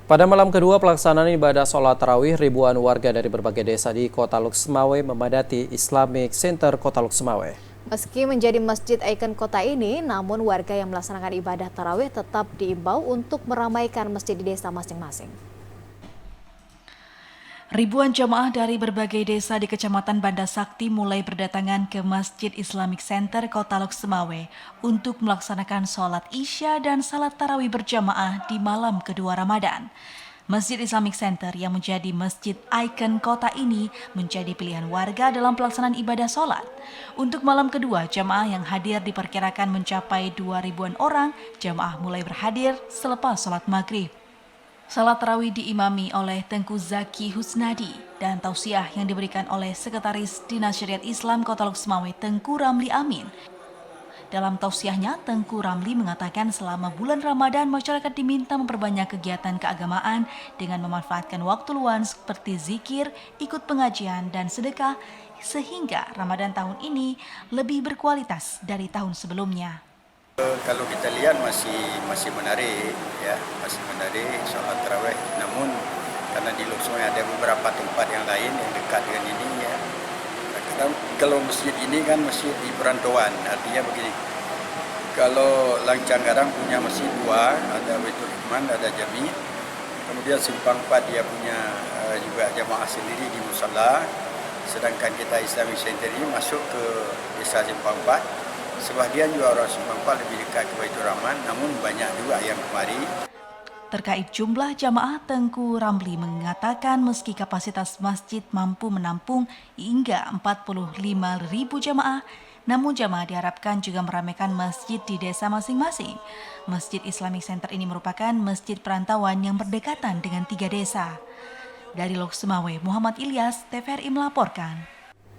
Pada malam kedua pelaksanaan ibadah sholat tarawih, ribuan warga dari berbagai desa di Kota Loksemawe memadati Islamic Center Kota Loksemawe. Meski menjadi masjid ikon kota ini, namun warga yang melaksanakan ibadah tarawih tetap diimbau untuk meramaikan masjid di desa masing-masing. Ribuan jamaah dari berbagai desa di Kecamatan Banda Sakti mulai berdatangan ke Masjid Islamic Center Kota Loksemawe untuk melaksanakan sholat Isya dan salat tarawih berjamaah di malam kedua Ramadan. Masjid Islamic Center yang menjadi masjid ikon kota ini menjadi pilihan warga dalam pelaksanaan ibadah sholat. Untuk malam kedua, jamaah yang hadir diperkirakan mencapai 2.000-an orang. Jamaah mulai berhadir selepas sholat maghrib. Salat tarawih diimami oleh Tengku Zaki Husnadi dan tausiah yang diberikan oleh Sekretaris Dinas Syariat Islam Kota Loksemawe Tengku Ramli Amin. Dalam tausiahnya, Tengku Ramli mengatakan selama bulan Ramadan masyarakat diminta memperbanyak kegiatan keagamaan dengan memanfaatkan waktu luang seperti zikir, ikut pengajian, dan sedekah sehingga Ramadan tahun ini lebih berkualitas dari tahun sebelumnya. Kalau kita lihat masih menarik, ya masih menarik sholat tarawih. Namun karena di Loksemawe ada beberapa tempat yang lain yang dekat dengan ini, ya. Karena kalau masjid ini kan masjid di perantauan, artinya begini. Kalau Langcanggarang punya masjid dua, ada Baitul Hikman, ada Jami. Kemudian Simpang 4 dia punya juga jamaah sendiri di musala. Sedangkan kita Islamic Center ini masuk ke desa Simpang 4. Sebagian juga orang Simpang 4 lebih dekat ke Baitur Rahman, namun banyak juga yang kemari. Terkait jumlah jamaah, Tengku Ramli mengatakan meski kapasitas masjid mampu menampung hingga 45.000 jamaah, namun jamaah diharapkan juga meramaikan masjid di desa masing-masing. Masjid Islamic Center ini merupakan masjid perantauan yang berdekatan dengan 3 desa. Dari Loksemawe, Muhammad Ilyas, TVRI melaporkan.